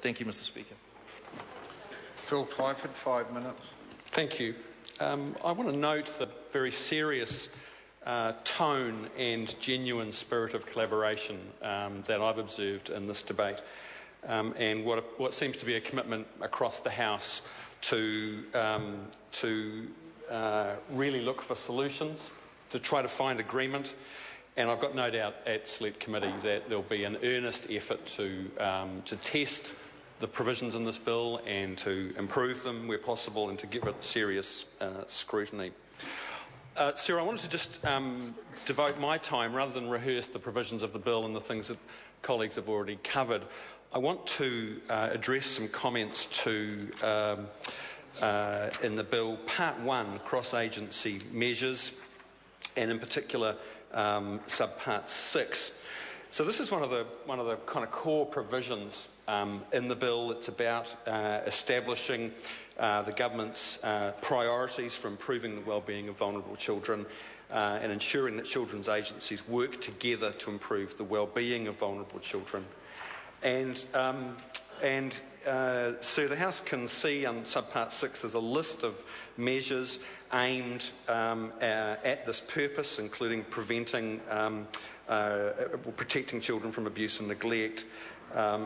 Thank you, Mr. Speaker. Phil Twyford, 5 minutes. Thank you. I want to note the very serious tone and genuine spirit of collaboration that I've observed in this debate, and what seems to be a commitment across the House to really look for solutions, to try to find agreement. And I've got no doubt at Select Committee that there'll be an earnest effort to test the provisions in this bill and to improve them where possible and to give it serious scrutiny. Sarah, I wanted to just devote my time, rather than rehearse the provisions of the bill and the things that colleagues have already covered, I want to address some comments to, in the bill, Part 1, cross-agency measures, and in particular, Subpart 6. So this is one of the kind of core provisions in the bill. It's about establishing the government's priorities for improving the well-being of vulnerable children and ensuring that children's agencies work together to improve the well-being of vulnerable children. And so the House can see on Subpart 6 there's a list of measures aimed at this purpose, including protecting children from abuse and neglect,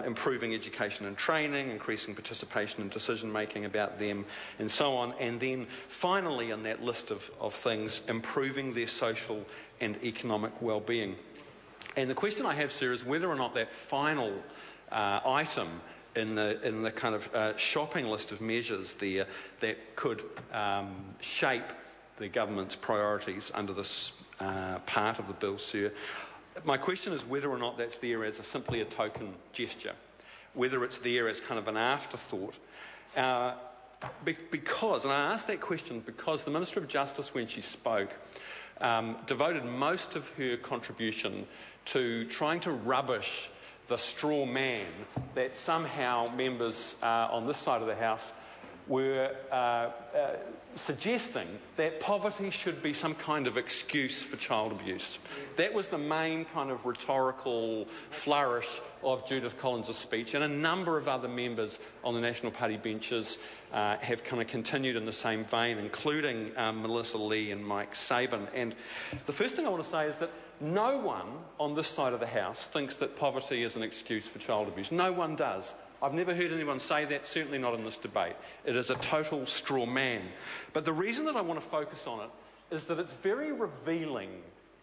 improving education and training, increasing participation and decision-making about them, and so on. And then finally in that list of things, improving their social and economic well-being. And the question I have, sir, is whether or not that final item in the kind of shopping list of measures there that could shape the government's priorities under this part of the bill, sir. My question is whether or not that's there as simply a token gesture, whether it's there as kind of an afterthought. Because, and I ask that question because the Minister of Justice, when she spoke, devoted most of her contribution to trying to rubbish the straw man that somehow members on this side of the House were suggesting that poverty should be some kind of excuse for child abuse. That was the main kind of rhetorical flourish of Judith Collins' speech, and a number of other members on the National Party benches have kind of continued in the same vein, including Melissa Lee and Mike Sabin. And the first thing I want to say is that no one on this side of the House thinks that poverty is an excuse for child abuse. No one does. I've never heard anyone say that, certainly not in this debate. It is a total straw man. But the reason that I want to focus on it is that it's very revealing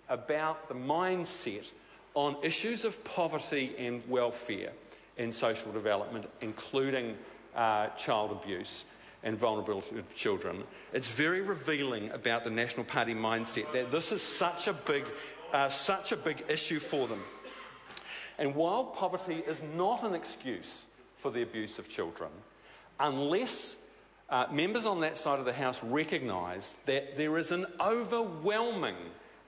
about the mindset on issues of poverty and welfare and social development, including child abuse and vulnerability of children. It's very revealing about the National Party mindset that this is such a big issue for them. And while poverty is not an excuse for the abuse of children, unless members on that side of the House recognise that there is an overwhelming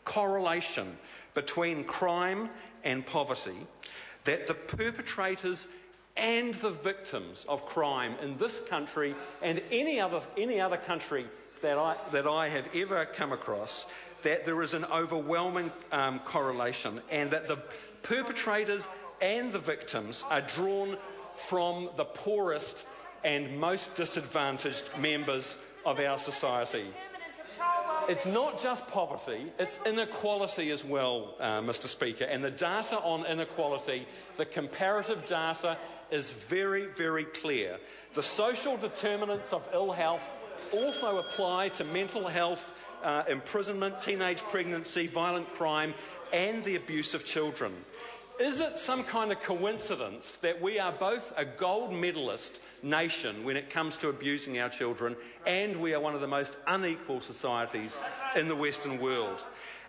correlation between crime and poverty, that the perpetrators and the victims of crime in this country and any other country that I have ever come across, that there is an overwhelming correlation, and that the perpetrators and the victims are drawn from the poorest and most disadvantaged members of our society. It's not just poverty, it's inequality as well, Mr. Speaker. And the data on inequality, the comparative data, is very, very clear. The social determinants of ill health also apply to mental health, imprisonment, teenage pregnancy, violent crime, and the abuse of children. Is it some kind of coincidence that we are both a gold medalist nation when it comes to abusing our children, and we are one of the most unequal societies in the Western world?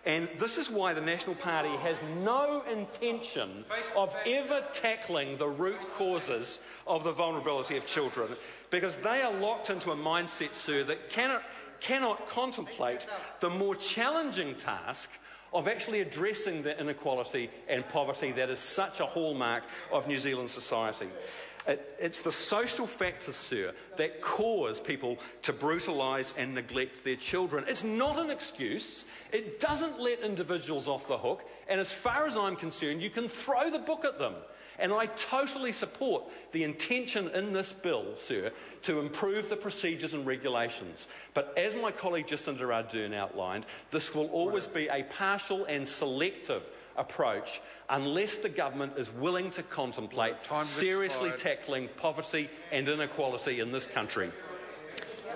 And this is why the National Party has no intention of ever tackling the root causes of the vulnerability of children, because they are locked into a mindset, sir, that cannot contemplate the more challenging task of actually addressing the inequality and poverty that is such a hallmark of New Zealand society. It's the social factors, sir, that cause people to brutalise and neglect their children. It's not an excuse. It doesn't let individuals off the hook. And as far as I'm concerned, you can throw the book at them And I totally support the intention in this bill, sir, to improve the procedures and regulations. But as my colleague Jacinda Ardern outlined, this will always be a partial and selective approach unless the government is willing to contemplate seriously tackling poverty and inequality in this country.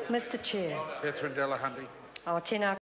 Mr Chair. Catherine Delahunty. Tēnā